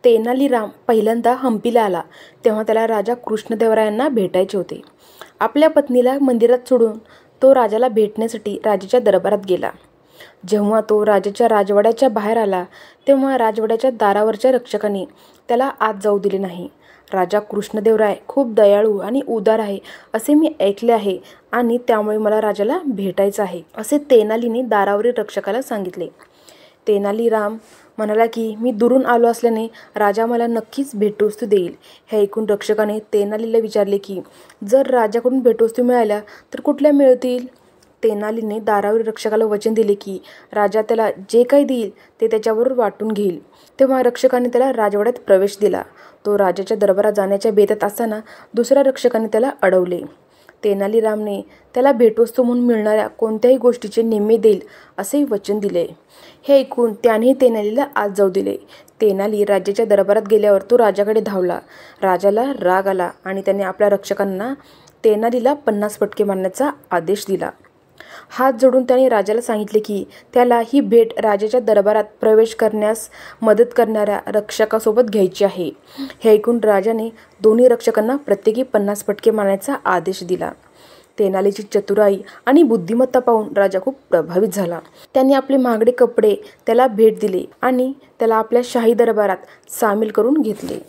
तेनालीराम पहिल्यांदा हंपीला आला तेव्हा त्याला राजा कृष्णदेवरायांना भेटायचे होते. आपल्या पत्नीला मंदिरात सोडून तो राजाला भेटण्यासाठी राजाच्या दरबारात गेला. जेव्हा तो राजाच्या राजवाड्याच्या बाहेर आला तेव्हा राजवाड्याच्या दारावरच्या रक्षकांनी त्याला आत जाऊ दिले नाही. राजा कृष्णदेवराय खूप दयाळू आणि उदार आहे असे मी ऐकले आहे आणि त्यामुळे मला राजाला भेटायचं आहे, असे तेनालीने दारावरील रक्षकाला सांगितले. तेनालीराम म्हणाला की मी दुरून आलो असल्याने राजा मला नक्कीच भेटवस्तू देईल. हे ऐकून रक्षकाने तेनालीला विचारले की जर राजाकडून भेटवस्तू मिळाल्या तर कुठल्या मिळतील. तेनालीने दारावरील रक्षकाला वचन दिले की राजा त्याला जे काही देईल ते त्याच्याबरोबर वाटून घेईल. तेव्हा रक्षकाने त्याला राजवाड्यात प्रवेश दिला. तो राजाच्या दरबारात जाण्याच्या बेतात असताना दुसऱ्या रक्षकाने त्याला अडवले. तेनालीरामने त्याला भेटवस्तू म्हणून मिळणाऱ्या कोणत्याही गोष्टीचे निम्मे देईल असे वचन दिले. हे ऐकून त्यानेही तेनालीला आत जाऊ दिले. तेनाली राजाच्या दरबारात गेल्यावर तो राजाकडे धावला. राजाला राग आला आणि त्याने आपल्या रक्षकांना तेनालीला 50 फटके मारण्याचा आदेश दिला. हात जोडून त्याने राजाला सांगितले की त्याला ही भेट राजाच्या दरबारात प्रवेश करण्यास मदत करणाऱ्या रक्षकासोबत घ्यायची आहे. हे ऐकून राजाने दोन्ही रक्षकांना प्रत्येकी 50 फटके मारण्याचा आदेश दिला. तेनालीची चतुराई आणि बुद्धिमत्ता पाहून राजा खूप प्रभावित झाला. त्यांनी आपले महागडे कपडे त्याला भेट दिले आणि त्याला आपल्या शाही दरबारात सामील करून घेतले.